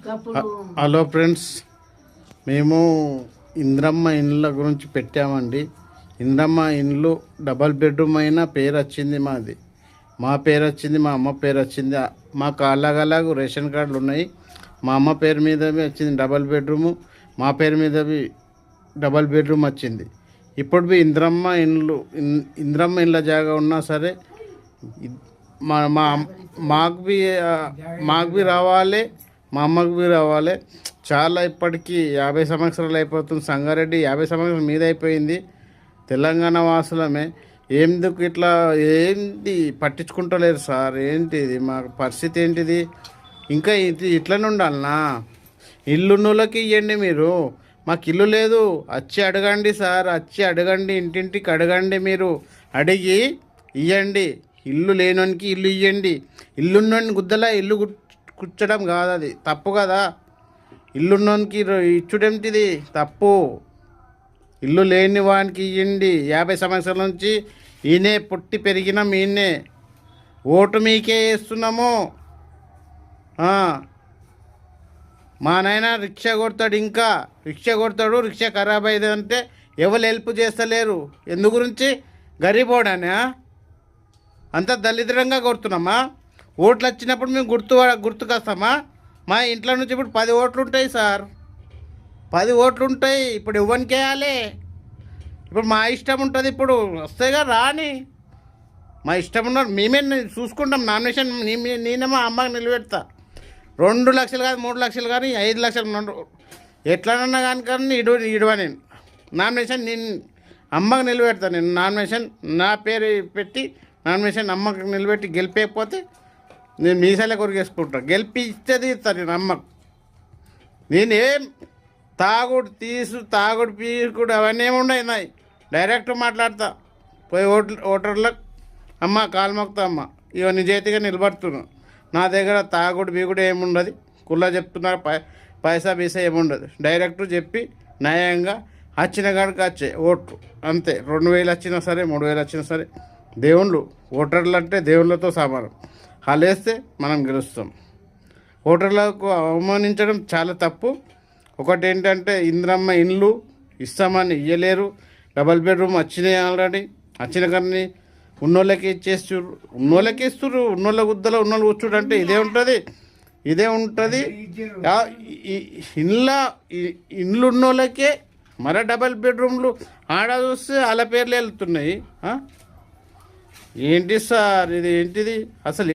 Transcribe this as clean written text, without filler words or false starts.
Hello friends, మేము ఇంద్రమ్మ ఇండ్ల గురించి పెట్టామండి. ఇంద్రమ్మ ఇండ్లు డబల్ బెడ్రూమ్ అయినా పేరు వచ్చింది మాది. మా పేరు వచ్చింది, మా అమ్మ పేరు వచ్చింది. మాకు అలాగలాగు రేషన్ కార్డులు ఉన్నాయి. మా అమ్మ పేరు మీదవి వచ్చింది డబల్ బెడ్రూము, మా పేరు మీదవి డబల్ బెడ్రూమ్ వచ్చింది. ఇప్పుడు ఇంద్రమ్మ ఇండ్లు ఇంద్రమ్మ ఇండ్ల జాగా ఉన్నా సరే మా మా మాకు రావాలి, మా అమ్మకు బి రావాలి. చాలా ఇప్పటికీ 50 సంవత్సరాలు అయిపోతుంది. సంగారెడ్డి 50 సంవత్సరాల మీద అయిపోయింది. తెలంగాణ వాసులమే ఎందుకు ఇట్లా ఏంటి పట్టించుకుంటలేరు సార్? ఏంటిది మా పరిస్థితి? ఏంటిది? ఇంకా ఇట్లనే ఉండాలనా? ఇల్లున్నోళ్ళకి ఇవ్వండి మీరు. మాకు ఇల్లు లేదు, వచ్చి అడగండి సార్, వచ్చి అడగండి, ఇంటింటికి అడగండి. మీరు అడిగి ఇవ్వండి. ఇల్లు లేనోనికి ఇల్లు ఇవ్వండి. ఇల్లున్నోని గుద్దలా ఇల్లు కూర్చడం కాదు, అది తప్పు కదా. ఇల్లున్నోనికి ఇచ్చుడేంటిది తప్పు. ఇల్లు లేని వానికి ఇవ్వండి. 50 సంవత్సరాల నుంచి ఈయనే పుట్టి పెరిగినాం, ఈయనే ఓటు మీకే వేస్తున్నాము. మా నాయన రిక్షా కొడతాడు, ఇంకా రిక్షా కొడతాడు. రిక్షా ఖరాబ్ అయ్యేది అంటే ఎవరు హెల్ప్ చేస్తలేరు. ఎందు గురించి? గరీబోడానా? అంత దళిద్రంగా కొడుతున్నామా? ఓట్లు వచ్చినప్పుడు మేము గుర్తుకొస్తామా? మా ఇంట్లో నుంచి ఇప్పుడు 10 ఓట్లు ఉంటాయి సార్, 10 ఓట్లు ఉంటాయి. ఇప్పుడు ఎవరికి వేయాలి? ఇప్పుడు మా ఇష్టం ఉంటుంది. ఇప్పుడు వస్తేగా రాని మా ఇష్టం ఉన్నారు. మేమే చూసుకుంటాం. నామినేషన్ నేనే మా అమ్మకి నిలబెడతా. 2 లక్షలు కాదు, 3 లక్షలు కానీ 5 లక్షలు ఎట్లనన్నా కానీ ఇడవ నేను నామినేషన్ నేను అమ్మకి నిలబెడతా. నేను నామినేషన్ నా పేరు పెట్టి నామినేషన్ అమ్మకి నిలబెట్టి గెలిపేయకపోతే నేను మీసాలే కొరికేసుకుంటాను. గెలిపి ఇస్తే తీస్తాను నేను అమ్మకు. నేనేం తాగుడు పీసుకుడు అవన్నీ ఏమి ఉండవు. నాయి డైరెక్ట్ మాట్లాడతా. పోయి ఓటర్లకు అమ్మ కాలు మొక్తా, అమ్మ ఇవ నిజాయితీగా నిలబడుతున్నాను. నా దగ్గర తాగుడు బీగుడు ఏముండదు. కుళ్ళ చెప్తున్నారు, పైసా బీసా ఏముండదు. డైరెక్ట్ చెప్పి న్యాయంగా వచ్చిన కాడికి వచ్చే ఓట్లు అంతే. 2000 వచ్చినా సరే, 3000 వచ్చినా సరే. దేవుళ్ళు ఓటర్లు అంటే దేవుళ్ళతో సమానం. వాళ్ళు వేస్తే మనం గెలుస్తాం. ఓటర్లకు అవమానించడం చాలా తప్పు. ఒకటి ఏంటంటే ఇంద్రమ్మ ఇండ్లు ఇస్తామని ఇయ్యలేరు. డబల్ బెడ్రూమ్ వచ్చినాయి ఆల్రెడీ. వచ్చిన కానీ ఉన్నోళ్ళకి ఇచ్చేస్తుర్రు. ఉన్నోళ్ళ గుద్దలో ఉన్నోళ్ళు కూర్చుడు అంటే ఇదే ఉంటుంది. ఇండ్లు ఉన్నోళ్ళకే మరో డబల్ బెడ్రూమ్లు ఆడ చూస్తే వాళ్ళ పేర్లు వెళ్తున్నాయి. ఏంటి సార్ ఇది? ఏంటిది అసలు?